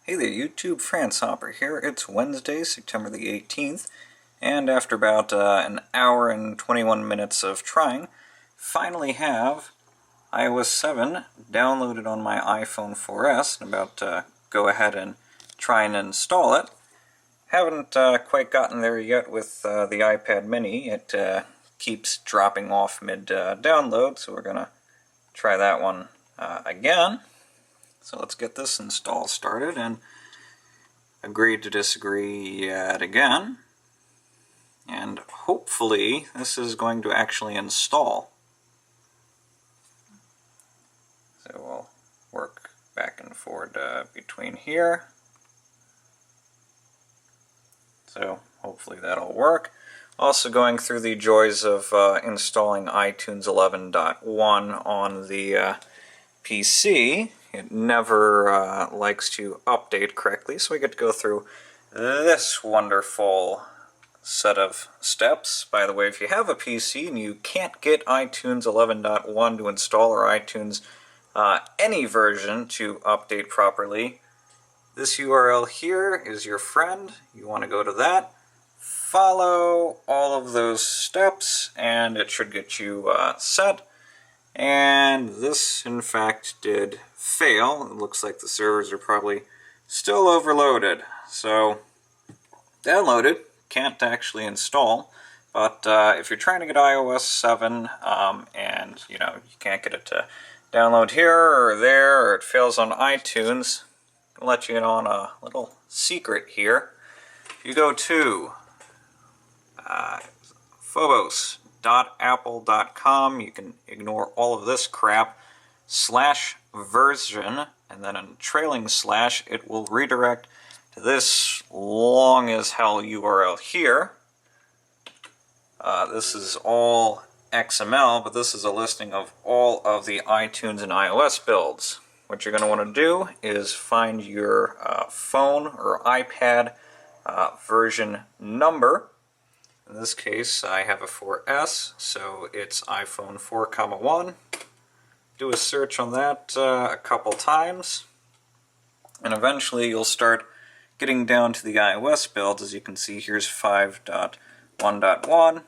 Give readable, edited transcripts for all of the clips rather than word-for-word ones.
Hey there YouTube, France Hopper here. It's Wednesday, September the 18th, and after about an hour and 21 minutes of trying, finally have iOS 7 downloaded on my iPhone 4S and about to go ahead and try and install it. Haven't quite gotten there yet with the iPad mini. It keeps dropping off mid-download, so we're going to try that one again. So let's get this install started and agree to disagree yet again. And hopefully this is going to actually install. So we'll work back and forward between here. So hopefully that'll work. Also going through the joys of installing iTunes 11.1 on the PC. It never likes to update correctly, so we get to go through this wonderful set of steps. By the way, if you have a PC and you can't get iTunes 11.1 to install, or iTunes any version to update properly, this URL here is your friend. You want to go to that, follow all of those steps, and it should get you set. And this, in fact, did fail. It looks like the servers are probably still overloaded. So, downloaded, can't actually install. But if you're trying to get iOS 7 and you can't get it to download here or there, or it fails on iTunes, I'll let you in on a little secret here. If you go to phobos.apple.com, you can ignore all of this crap, /version, and then a trailing slash, it will redirect to this long as hell URL here. This is all XML, but this is a listing of all of the iTunes and iOS builds. What you're going to want to do is find your phone or iPad version number. In this case, I have a 4S, so it's iPhone 4,1. Do a search on that a couple times, and eventually you'll start getting down to the iOS builds. As you can see, here's 5.1.1.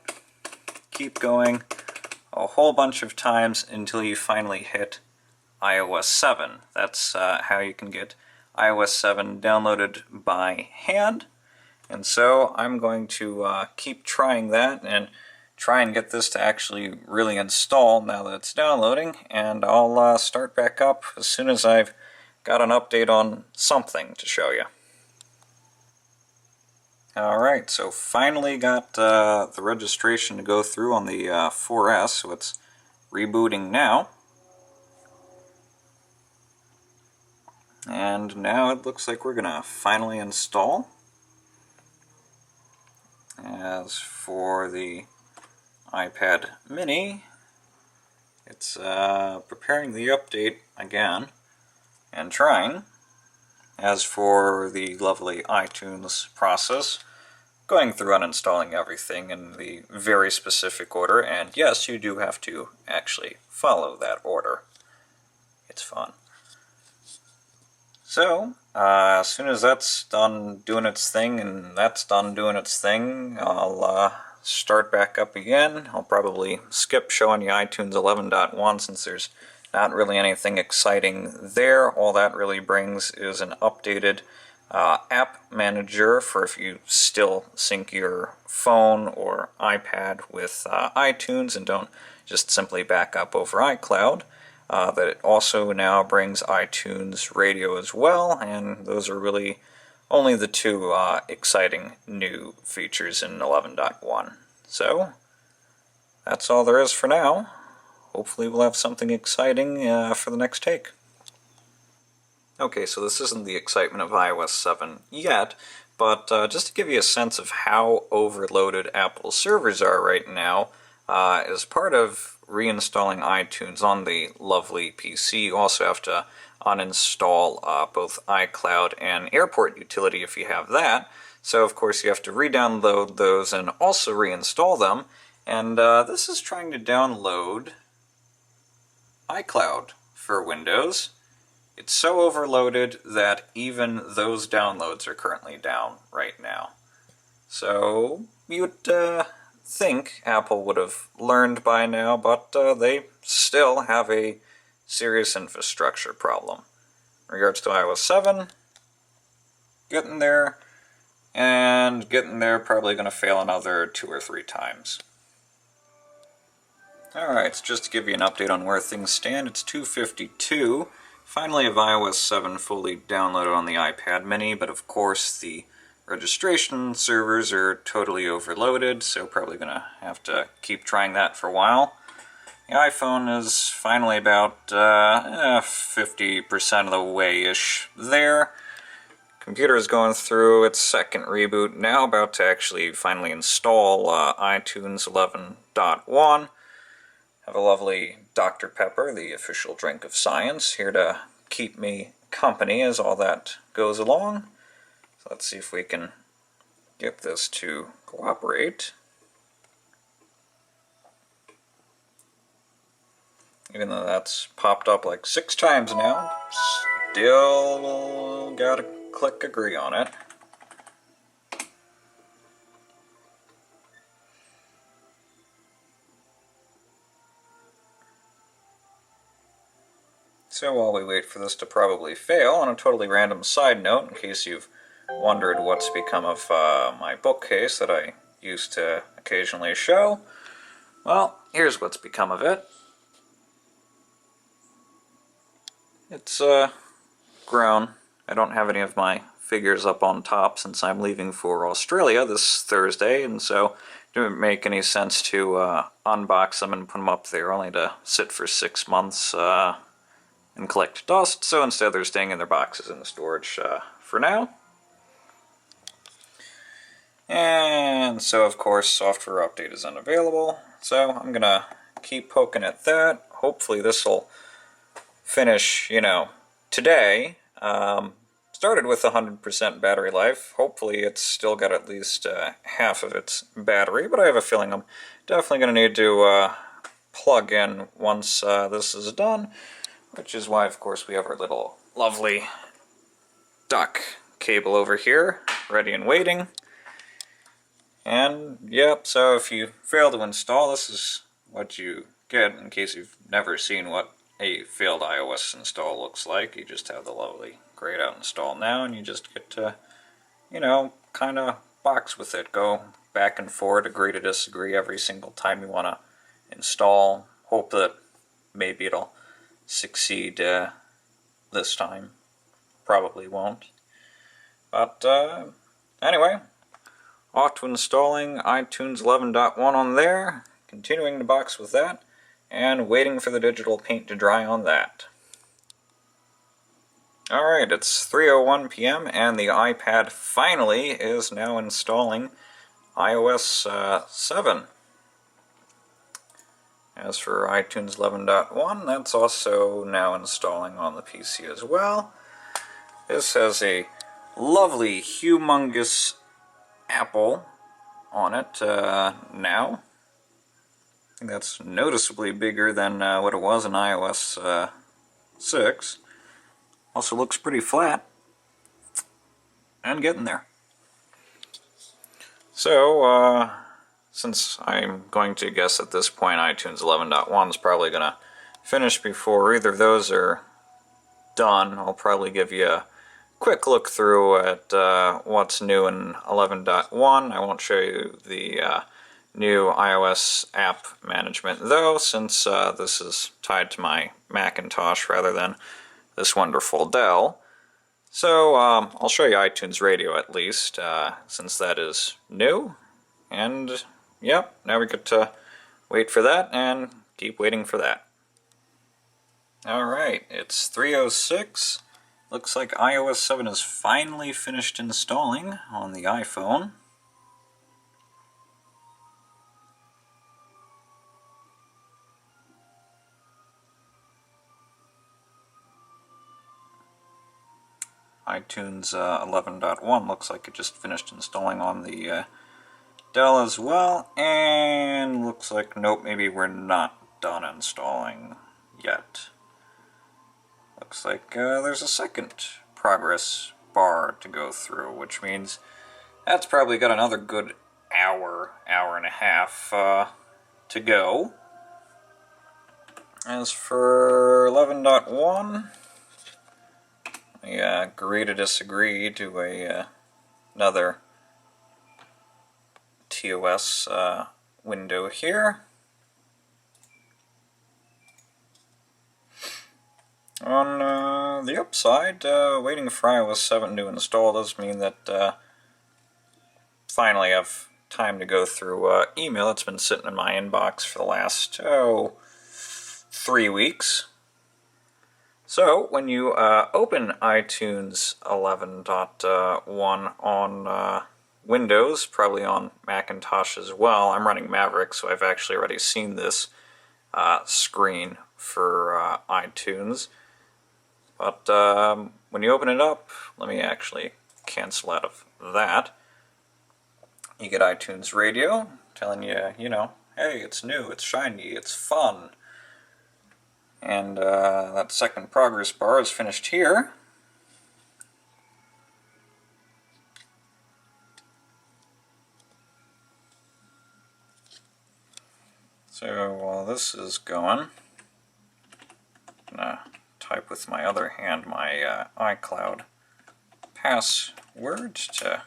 Keep going a whole bunch of times until you finally hit iOS 7. That's how you can get iOS 7 downloaded by hand. And so I'm going to keep trying that and try and get this to actually really install now that it's downloading, and I'll start back up as soon as I've got an update on something to show you. Alright, so finally got the registration to go through on the 4S, so it's rebooting now. And now it looks like we're going to finally install. As for the iPad mini, it's preparing the update again and trying. As for the lovely iTunes process, going through and installing everything in the very specific order, and yes, you do have to actually follow that order. It's fun. So, as soon as that's done doing its thing and that's done doing its thing, I'll start back up again. I'll probably skip showing you iTunes 11.1 since there's not really anything exciting there. All that really brings is an updated app manager for if you still sync your phone or iPad with iTunes and don't just simply back up over iCloud. That it also now brings iTunes Radio as well, and those are really only the two exciting new features in 11.1. So, that's all there is for now. Hopefully we'll have something exciting for the next take. Okay, so this isn't the excitement of iOS 7 yet, but just to give you a sense of how overloaded Apple servers are right now, as part of reinstalling iTunes on the lovely PC, you also have to uninstall both iCloud and Airport Utility if you have that. So of course you have to re-download those and also reinstall them. And this is trying to download iCloud for Windows. it's so overloaded that even those downloads are currently down right now. So you'd think Apple would have learned by now, but they still have a serious infrastructure problem. In regards to iOS 7, getting there, and getting there probably going to fail another 2 or 3 times. Alright, so just to give you an update on where things stand, it's 2:52. Finally have iOS 7 fully downloaded on the iPad mini, but of course the registration servers are totally overloaded, so probably going to have to keep trying that for a while. The iPhone is finally about 50% of the way-ish there. Computer is going through its second reboot now, about to actually finally install iTunes 11.1. Have a lovely Dr. Pepper, the official drink of science, here to keep me company as all that goes along. So let's see if we can get this to cooperate. Even though that's popped up like 6 times now, still gotta click agree on it. So while we wait for this to probably fail, on a totally random side note, in case you've wondered what's become of my bookcase that I used to occasionally show, well, here's what's become of it. It's grown. I don't have any of my figures up on top since I'm leaving for Australia this Thursday, and so it didn't make any sense to unbox them and put them up there only to sit for 6 months and collect dust, so instead they're staying in their boxes in the storage for now. And so of course software update is unavailable, so I'm gonna keep poking at that. Hopefully this will finish, today. Started with 100% battery life. Hopefully it's still got at least half of its battery, but I have a feeling I'm definitely going to need to plug in once this is done, which is why, of course, we have our little lovely duck cable over here, ready and waiting. And, yep, so if you fail to install, this is what you get in case you've never seen what a failed iOS install looks like. You just have the lovely grayed out install now, and you just get to, kind of box with it. Go back and forth, agree to disagree every single time you want to install. Hope that maybe it'll succeed this time. Probably won't. But anyway, off to installing iTunes 11.1 on there, continuing to box with that, and waiting for the digital paint to dry on that. Alright, it's 3:01 p.m. and the iPad finally is now installing iOS 7. As for iTunes 11.1, that's also now installing on the PC as well. This has a lovely, humongous Apple on it now. I think that's noticeably bigger than what it was in iOS 6. Also looks pretty flat. And getting there. So, since I'm going to guess at this point iTunes 11.1 is probably going to finish before either of those are done, I'll probably give you a quick look through at what's new in 11.1. I won't show you the new iOS app management though, since this is tied to my Macintosh rather than this wonderful Dell. So I'll show you iTunes Radio at least, since that is new. And yep, now we get to wait for that and keep waiting for that. Alright, it's 3:06. Looks like iOS 7 is finally finished installing on the iPhone. iTunes 11.1 looks like it just finished installing on the Dell as well, and looks like, nope, maybe we're not done installing yet. looks like there's a second progress bar to go through, which means that's probably got another good hour and a half to go. As for 11.1, I agree to disagree to another TOS window here. On the upside, waiting for iOS 7 to install does mean that finally I have time to go through email that's been sitting in my inbox for the last 3 weeks. So when you open iTunes 11.1 on Windows, probably on Macintosh as well, I'm running Maverick, so I've actually already seen this screen for iTunes. But when you open it up, let me actually cancel out of that. You get iTunes Radio telling you, hey, it's new, it's shiny, it's fun. And that second progress bar is finished here. So while this is going, I'm gonna type with my other hand my iCloud password to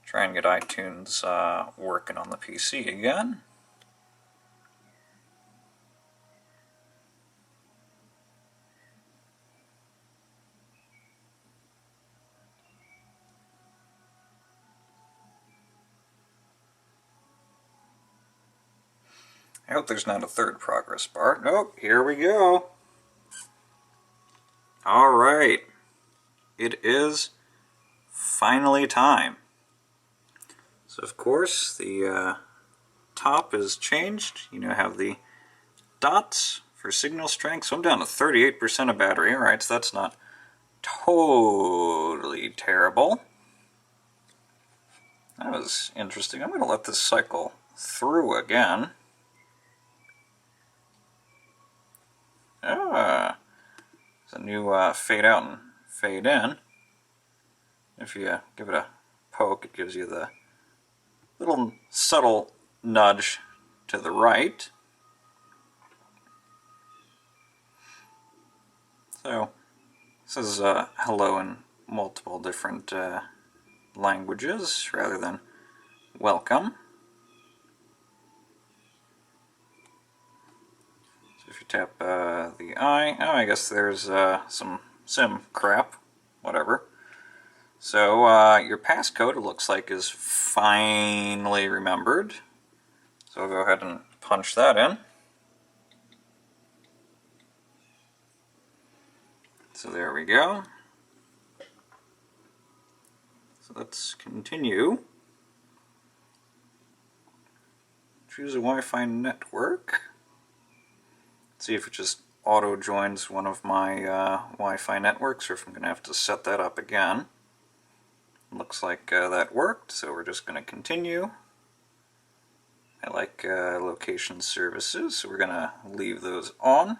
try and get iTunes working on the PC again. I hope there's not a third progress bar. Nope, here we go. Alright, it is finally time. So of course the top is changed. You now have the dots for signal strength. So I'm down to 38% of battery. Alright, so that's not totally terrible. That was interesting. I'm going to let this cycle through again. It's a new fade out and fade in. If you give it a poke, it gives you the little subtle nudge to the right. So this is hello in multiple different languages rather than welcome. If you tap the I, I guess there's some sim crap, whatever. So your passcode, it looks like, is finally remembered. So I'll go ahead and punch that in. So there we go. So let's continue. Choose a Wi-Fi network. See if it just auto joins one of my Wi-Fi networks, or if I'm going to have to set that up again. Looks like that worked, so we're just going to continue. I like location services, so we're going to leave those on.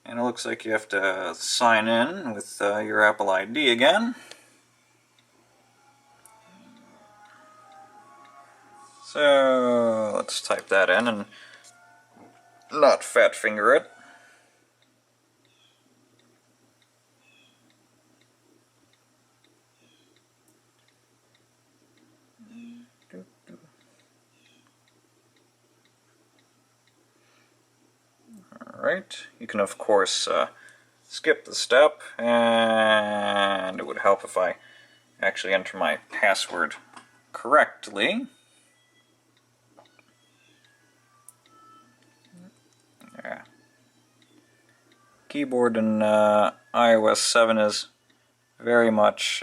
And it looks like you have to sign in with your Apple ID again. So let's type that in and not fat finger it. Alright, you can of course skip the step, and it would help if I actually enter my password correctly. Yeah. Keyboard in iOS 7 is very much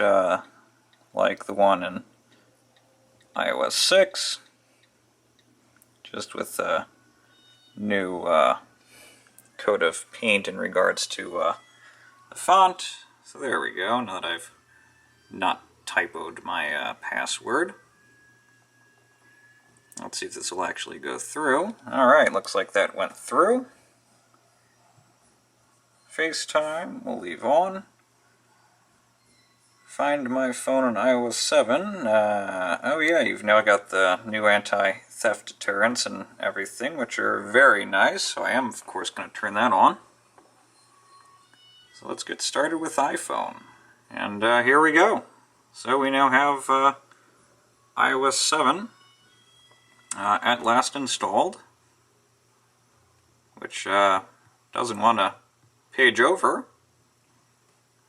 like the one in iOS 6, just with a new coat of paint in regards to the font. So there we go, now that I've not typoed my password. Let's see if this will actually go through. Alright, looks like that went through. FaceTime we'll leave on. Find my phone on iOS 7. Oh yeah, you've now got the new anti-theft deterrents and everything, which are very nice. So I am, of course, going to turn that on. So let's get started with iPhone. And here we go. So we now have iOS 7 at last installed, which doesn't want to page over.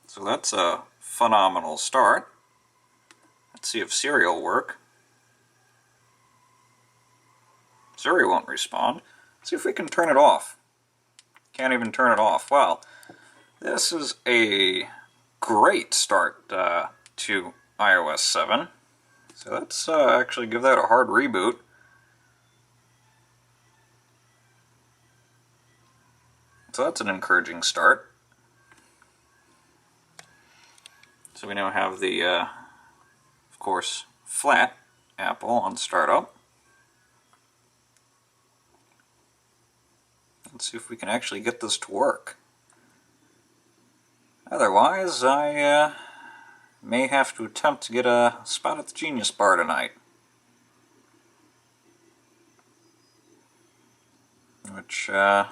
So that's a phenomenal start. Let's see if Siri will work. Siri won't respond. Let's see if we can turn it off. Can't even turn it off. Well, this is a great start to iOS 7. So let's actually give that a hard reboot. So that's an encouraging start. So we now have the, of course, flat Apple on startup. Let's see if we can actually get this to work. Otherwise, I may have to attempt to get a spot at the Genius Bar tonight. Which I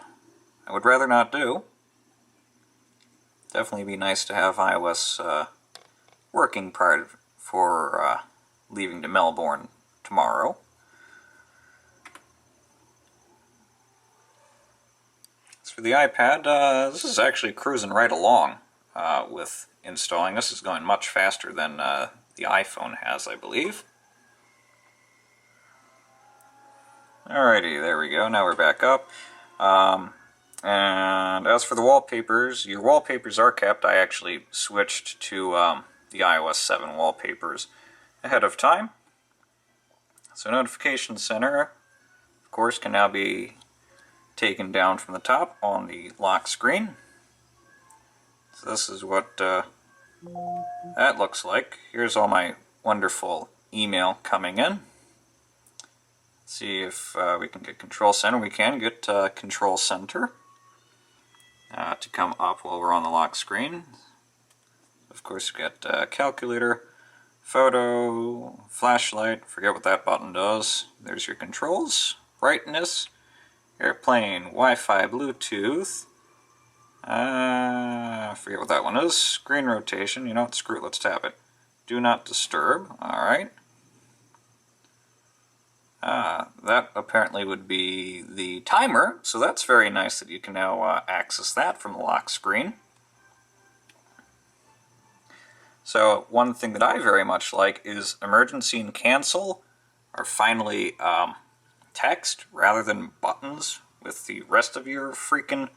would rather not do. Definitely be nice to have iOS working prior for leaving to Melbourne tomorrow. As for the iPad, this is actually cruising right along with installing. This is going much faster than the iPhone has, I believe. Alrighty, there we go. Now we're back up. And as for the wallpapers, your wallpapers are kept. I actually switched to the iOS 7 wallpapers ahead of time. So Notification Center, of course, can now be taken down from the top on the lock screen. So this is what that looks like. Here's all my wonderful email coming in. Let's see if we can get Control Center. We can get Control Center to come up while we're on the lock screen. Of course, we've got calculator, photo, flashlight, forget what that button does. There's your controls, brightness, airplane, Wi-Fi, Bluetooth, forget what that one is, screen rotation, you know what, screw it, let's tap it. Do not disturb, alright. That apparently would be the timer, so that's very nice that you can now access that from the lock screen. So one thing that I very much like is emergency and cancel are finally text rather than buttons with the rest of your freaking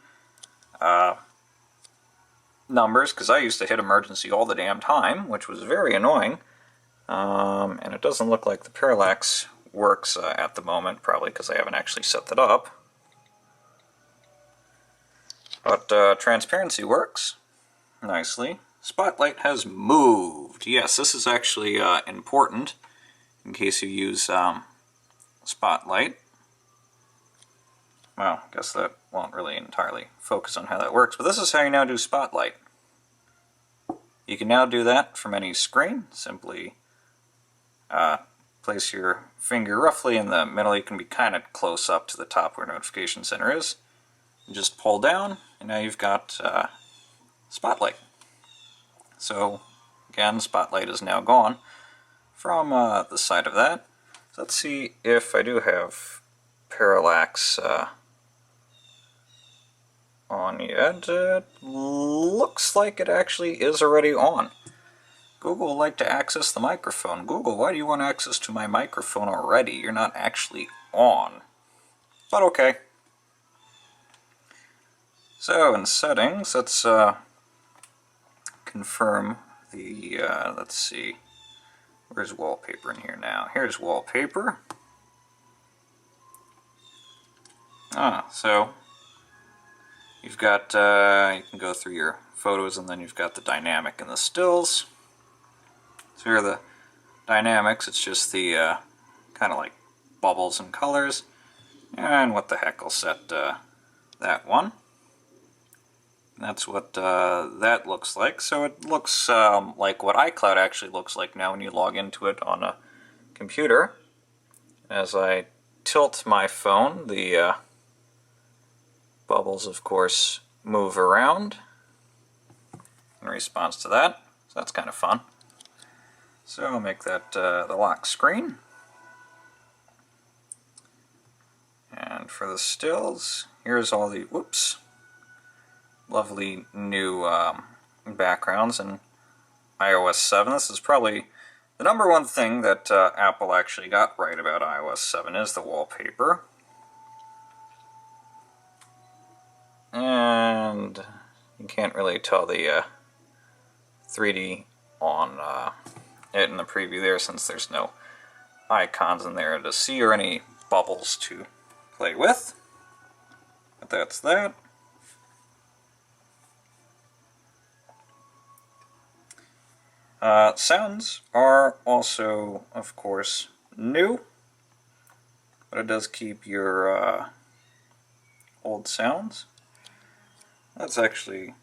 numbers, because I used to hit emergency all the damn time, which was very annoying. And it doesn't look like the parallax works at the moment, probably because I haven't actually set that up. But transparency works nicely. Spotlight has moved. Yes, this is actually important in case you use Spotlight. Well, I guess that won't really entirely focus on how that works, but this is how you now do Spotlight. You can now do that from any screen. Simply place your finger roughly in the middle. You can be kind of close up to the top where Notification Center is. And just pull down, and now you've got Spotlight. So, again, Spotlight is now gone from the side of that. So let's see if I do have parallax on yet. It looks like it actually is already on. Google would like to access the microphone. Google, why do you want access to my microphone already? You're not actually on. But okay. So, in settings, let's confirm the, let's see, where's wallpaper in here now? Here's wallpaper. So you've got, you can go through your photos and then you've got the dynamic and the stills. So here are the dynamics, it's just the kind of like bubbles and colors. And what the heck, I'll set that one. That's what that looks like. So it looks like what iCloud actually looks like now when you log into it on a computer. As I tilt my phone, the bubbles, of course, move around in response to that. So that's kind of fun. So I'll make that the lock screen. And for the stills, here's all the, whoops, lovely new backgrounds in iOS 7. This is probably the number one thing that Apple actually got right about iOS 7 is the wallpaper. And you can't really tell the 3D on it in the preview there since there's no icons in there to see or any bubbles to play with. But that's that. Sounds are also, of course, new, but it does keep your old sounds. Let's actually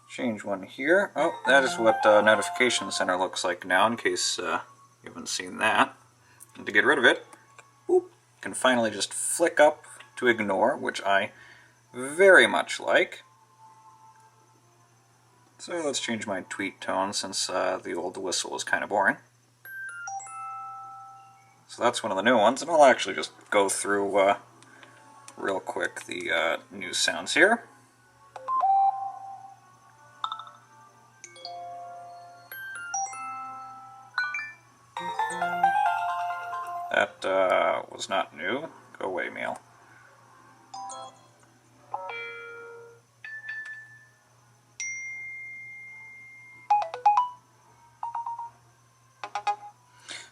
change one here. Oh, that is what Notification Center looks like now, in case you haven't seen that. And to get rid of it, you can finally just flick up to ignore, which I very much like. So let's change my tweet tone since the old whistle was kind of boring. So that's one of the new ones, and I'll actually just go through real quick the new sounds here. That was not new. Go away, mail.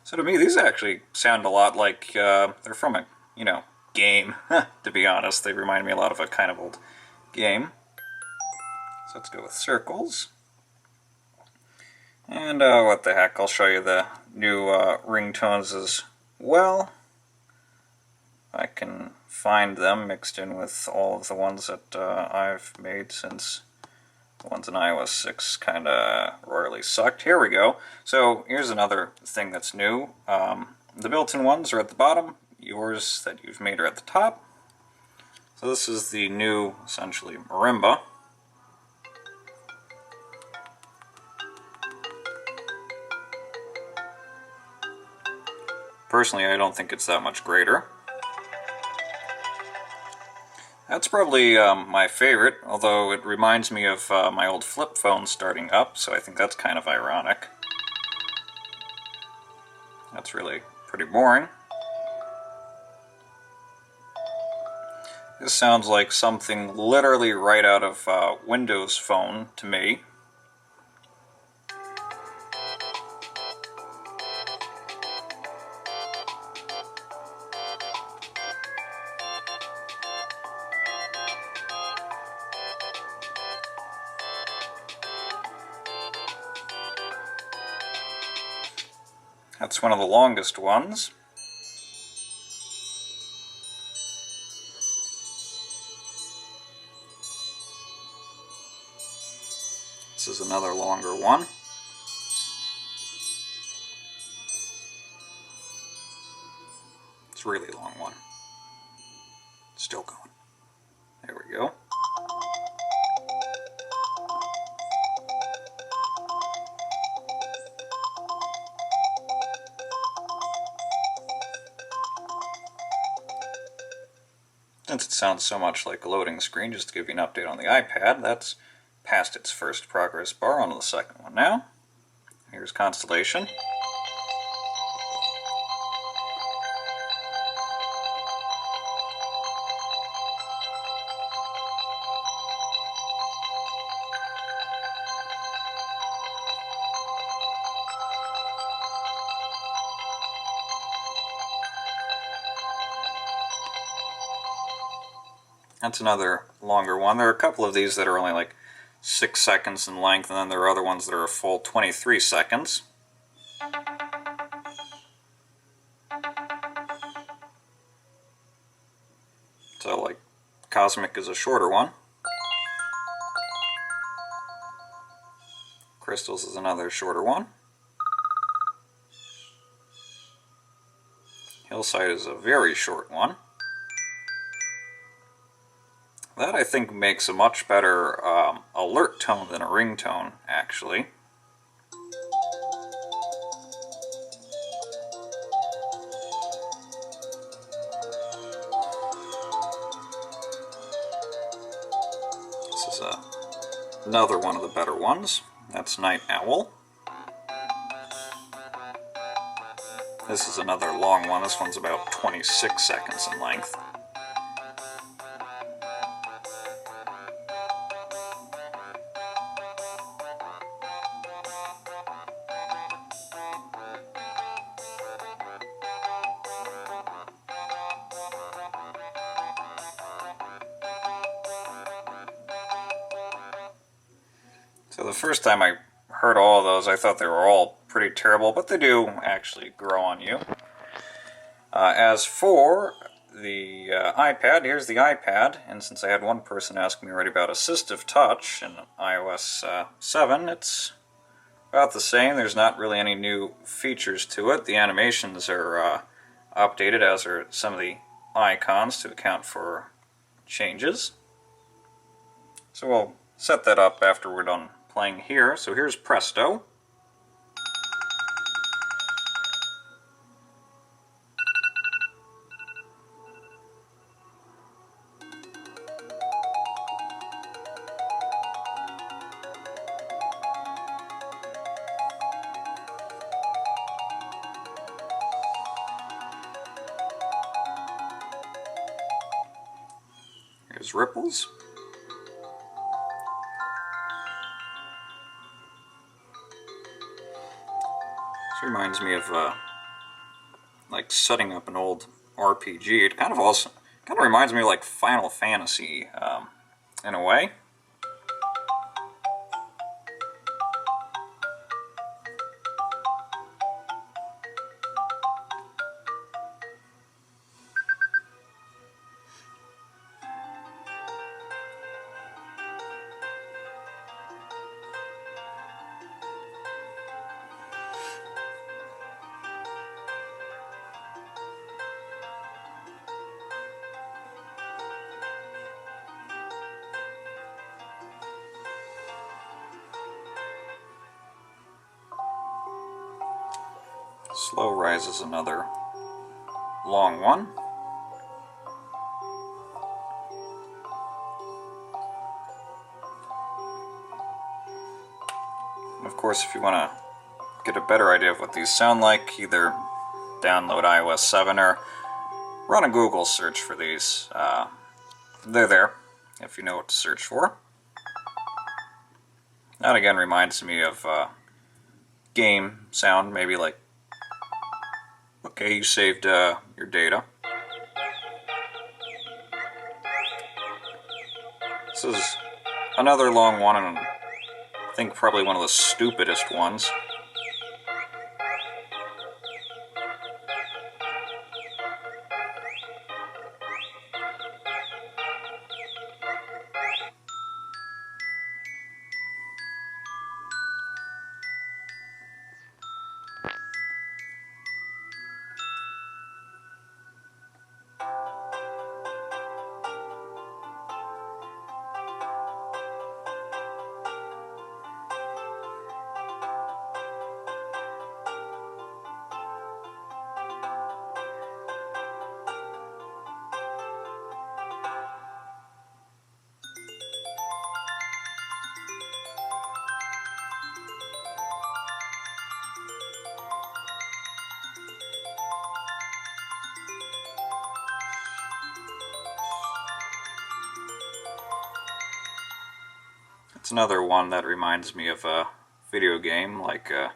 So to me, these actually sound a lot like they're from a, game, to be honest. They remind me a lot of a kind of old game. So let's go with circles. And what the heck, I'll show you the new ringtones as well. I can find them mixed in with all of the ones that I've made since the ones in iOS 6 kind of royally sucked. Here we go. So here's another thing that's new. The built-in ones are at the bottom. Yours that you've made are at the top. So this is the new, essentially, marimba. Personally, I don't think it's that much greater. That's probably my favorite, although it reminds me of my old flip phone starting up, so I think that's kind of ironic. That's really pretty boring. This sounds like something literally right out of Windows Phone to me. That's one of the longest ones. This is another longer one. It's a really long one. Still going. There we go. Since it sounds so much like a loading screen, just to give you an update on the iPad, that's past its first progress bar. On to the second one now. Here's Constellation. That's another longer one. There are a couple of these that are only like 6 seconds in length, and then there are other ones that are a full 23 seconds. So like Cosmic is a shorter one. Crystals is another shorter one. Hillside is a very short one. That, I think, makes a much better alert tone than a ringtone, actually. This is another one of the better ones. That's Night Owl. This is another long one. This one's about 26 seconds in length. So the first time I heard all of those, I thought they were all pretty terrible, but they do actually grow on you. As for the iPad, here's the iPad, and since I had one person ask me already about Assistive Touch in iOS 7, it's about the same. There's not really any new features to it. The animations are updated, as are some of the icons to account for changes. So we'll set that up after we're done playing here. So here's Presto. Here's Ripples. This reminds me of like setting up an old RPG. It kind of reminds me of like Final Fantasy in a way. Slow Rise is another long one. And of course, if you want to get a better idea of what these sound like, either download iOS 7 or run a Google search for these. They're there, if you know what to search for. That again reminds me of game sound, maybe like, okay, you saved your data. This is another long one, and I think probably one of the stupidest ones. It's another one that reminds me of a video game, like a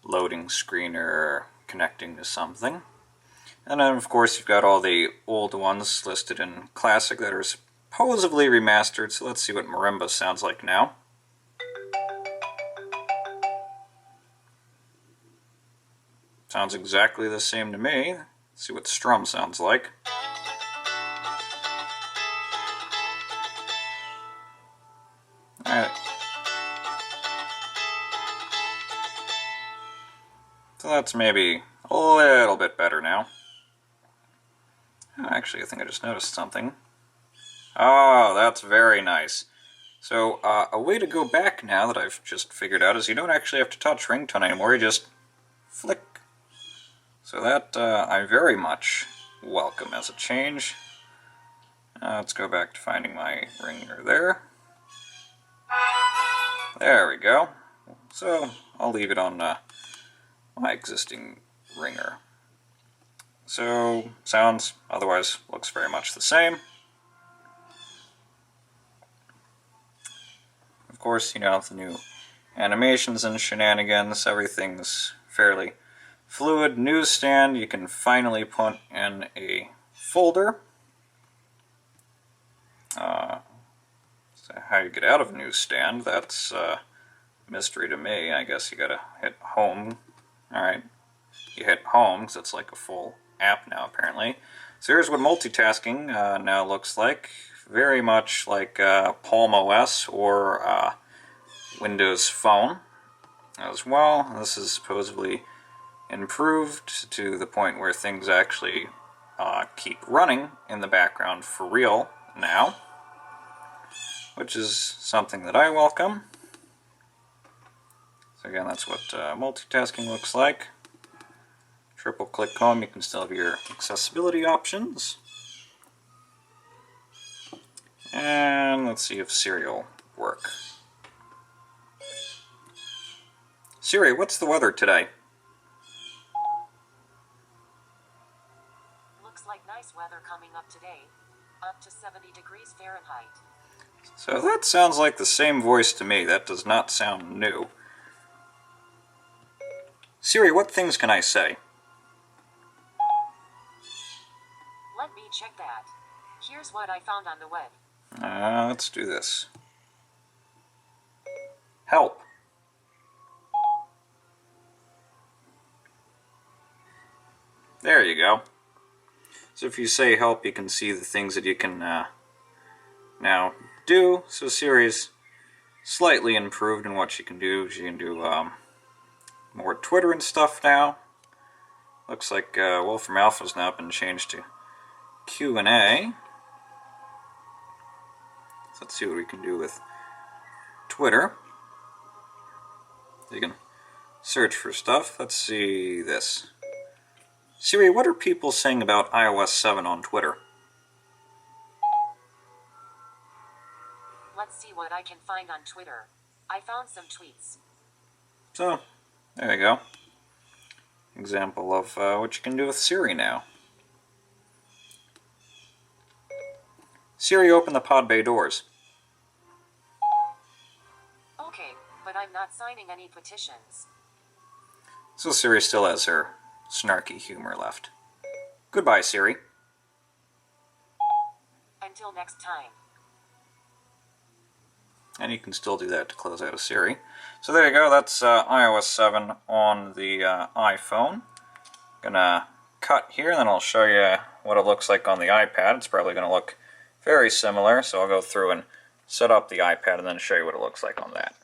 loading screen or connecting to something. And then of course you've got all the old ones listed in Classic that are supposedly remastered, so let's see what Marimba sounds like now. Sounds exactly the same to me. Let's see what Strum sounds like. Alright. that's maybe a little bit better now. Actually, I think I just noticed something. Oh, that's very nice. So, a way to go back now that I've just figured out is you don't actually have to touch ringtone anymore, you just flick. So that I very much welcome as a change. Let's go back to finding my ringer there. There we go. So, I'll leave it on my existing ringer. So, sounds otherwise looks very much the same. Of course, you know, the new animations and shenanigans, everything's fairly fluid. Newsstand, you can finally put in a folder. So how you get out of Newsstand, that's a mystery to me. I guess you gotta hit home. Alright, you hit home, because it's like a full app now, apparently. So here's what multitasking now looks like. Very much like Palm OS or Windows Phone as well. This is supposedly improved to the point where things actually keep running in the background for real now, which is something that I welcome. So again, that's what multitasking looks like. Triple click home, you can still have your accessibility options. And let's see if Siri will work. Siri, what's the weather today? Looks like nice weather coming up today. Up to 70 degrees Fahrenheit. So that sounds like the same voice to me. That does not sound new. Siri, what things can I say? Let me check that. Here's what I found on the web. Let's do this. Help. There you go. So if you say help, you can see the things that you can now do. So Siri's slightly improved in what she can do. She can do more Twitter and stuff now. Looks like Wolfram Alpha's now been changed to Q&A. So let's see what we can do with Twitter. You can search for stuff. Let's see this. Siri, what are people saying about iOS 7 on Twitter? Let's see what I can find on Twitter. I found some tweets. So, there you go. Example of what you can do with Siri now. Siri, open the pod bay doors. Okay, but I'm not signing any petitions. So Siri still has her snarky humor left. Goodbye, Siri. Until next time. And you can still do that to close out a Siri. So there you go, that's iOS 7 on the iPhone. Gonna cut here, and then I'll show you what it looks like on the iPad. It's probably gonna look very similar, so I'll go through and set up the iPad and then show you what it looks like on that.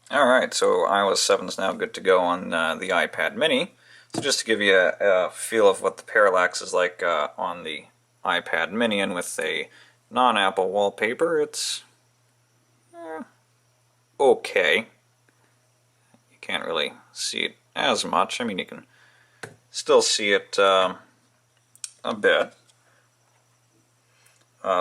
Alright, so iOS 7 is now good to go on the iPad mini. So just to give you a feel of what the parallax is like on the iPad mini, and with a non-Apple wallpaper, it's okay. You can't really see it as much. I mean, you can still see it a bit.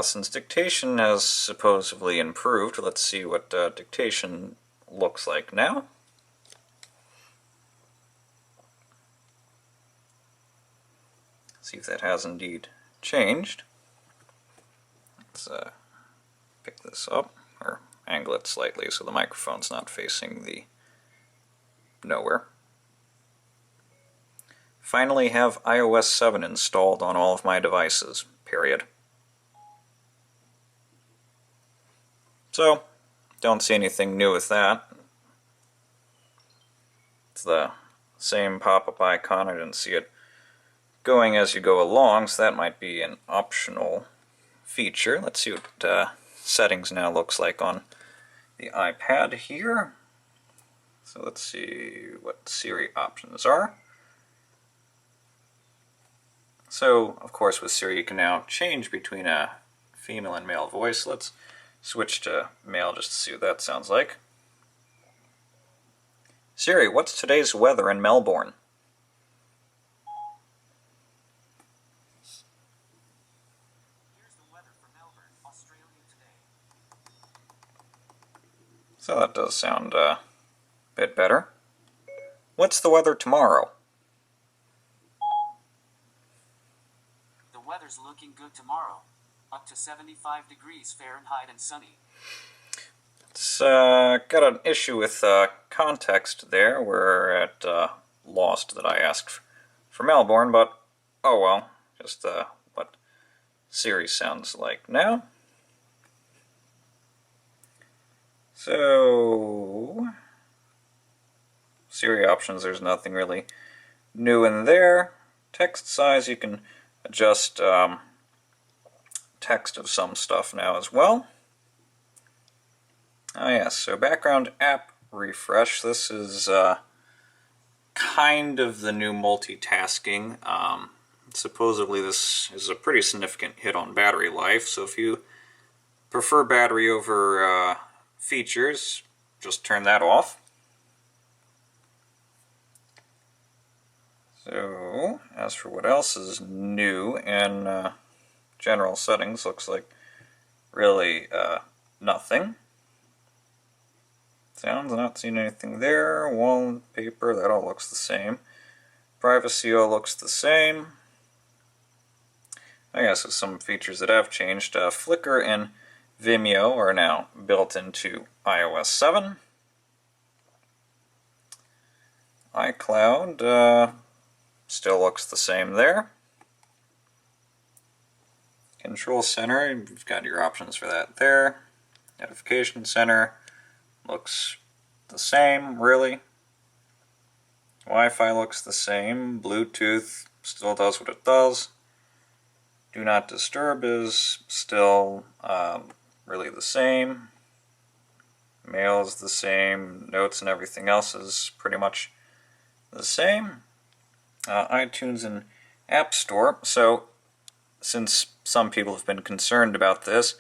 Since dictation has supposedly improved, let's see what dictation looks like now. See if that has indeed changed. Let's pick this up, or angle it slightly so the microphone's not facing the nowhere. Finally have iOS 7 installed on all of my devices, period. So, don't see anything new with that. It's the same pop-up icon. I didn't see it going as you go along, so that might be an optional feature. Let's see what settings now looks like on the iPad here. So let's see what Siri options are. So, of course, with Siri you can now change between a female and male voice. Let's switch to male just to see what that sounds like. Siri, what's today's weather in Melbourne? Here's the weather for Melbourne, Australia today. So that does sound a bit better. What's the weather tomorrow? The weather's looking good tomorrow. Up to 75 degrees Fahrenheit and sunny. It's got an issue with context there where it lost that I asked for Melbourne, but oh well, just what Siri sounds like now. So, Siri options, there's nothing really new in there. Text size, you can adjust text of some stuff now as well. Oh yes, so background app refresh. This is kind of the new multitasking. Supposedly this is a pretty significant hit on battery life, so if you prefer battery over features, just turn that off. So, as for what else is new in general settings, looks like really nothing. Sounds, not seeing anything there. Wallpaper, that all looks the same. Privacy all looks the same. I guess some features that have changed. Flickr and Vimeo are now built into iOS 7. iCloud still looks the same there. Control Center, you've got your options for that there. Notification Center looks the same, really. Wi-Fi looks the same. Bluetooth still does what it does. Do Not Disturb is still really the same. Mail is the same. Notes and everything else is pretty much the same. iTunes and App Store. So, since some people have been concerned about this,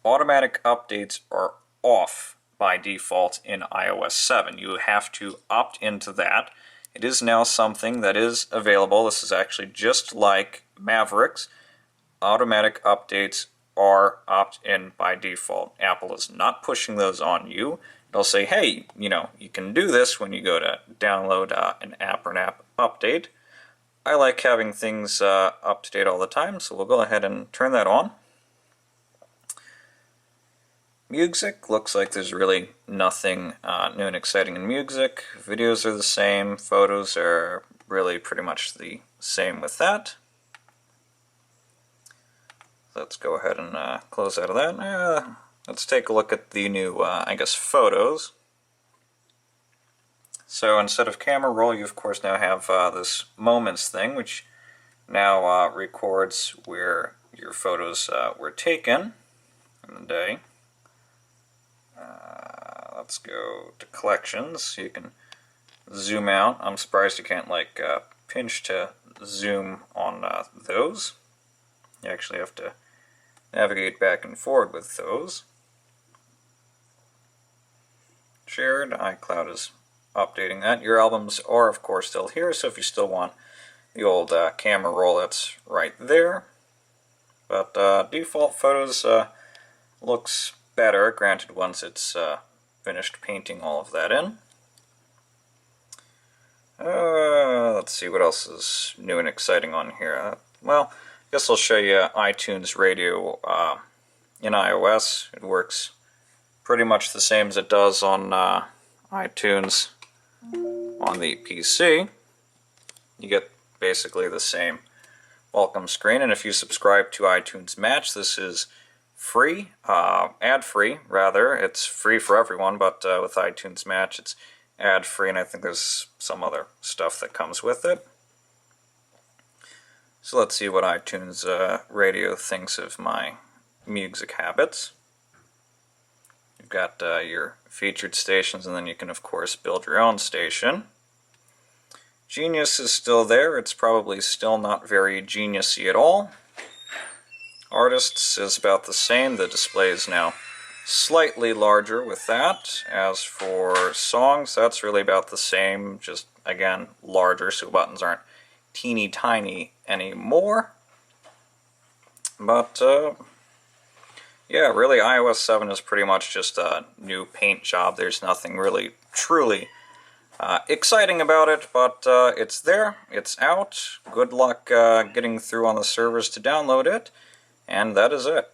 automatic updates are off by default in iOS 7. You have to opt into that. It is now something that is available. This is actually just like Mavericks. Automatic updates are opt-in by default. Apple is not pushing those on you. It'll say, hey, you can do this when you go to download an app or an app update. I like having things up to date all the time, so we'll go ahead and turn that on. Music, looks like there's really nothing new and exciting in music. Videos are the same. Photos are really pretty much the same with that. Let's go ahead and close out of that. Let's take a look at the new, photos. So instead of camera roll, you of course now have this moments thing, which now records where your photos were taken in the day. Let's go to collections. You can zoom out. I'm surprised you can't pinch to zoom on those. You actually have to navigate back and forward with those. Shared, iCloud is updating that. Your albums are of course still here, so if you still want the old camera roll, that's right there. But default photos looks better, granted once it's finished painting all of that in. Let's see what else is new and exciting on here. Well, I guess I'll show you iTunes Radio in iOS. It works pretty much the same as it does on iTunes on the PC. You get basically the same welcome screen, and if you subscribe to iTunes Match, this is free, ad-free rather. It's free for everyone, but with iTunes Match it's ad-free, and I think there's some other stuff that comes with it. So let's see what iTunes Radio thinks of my music habits. got your featured stations, and then you can of course build your own station. Genius is still there. It's probably still not very geniusy at all. Artists is about the same. The display is now slightly larger with that. As for songs, that's really about the same, just again larger, so buttons aren't teeny tiny anymore. But yeah, really iOS 7 is pretty much just a new paint job. There's nothing really truly exciting about it, but it's there, it's out. Good luck getting through on the servers to download it, and that is it.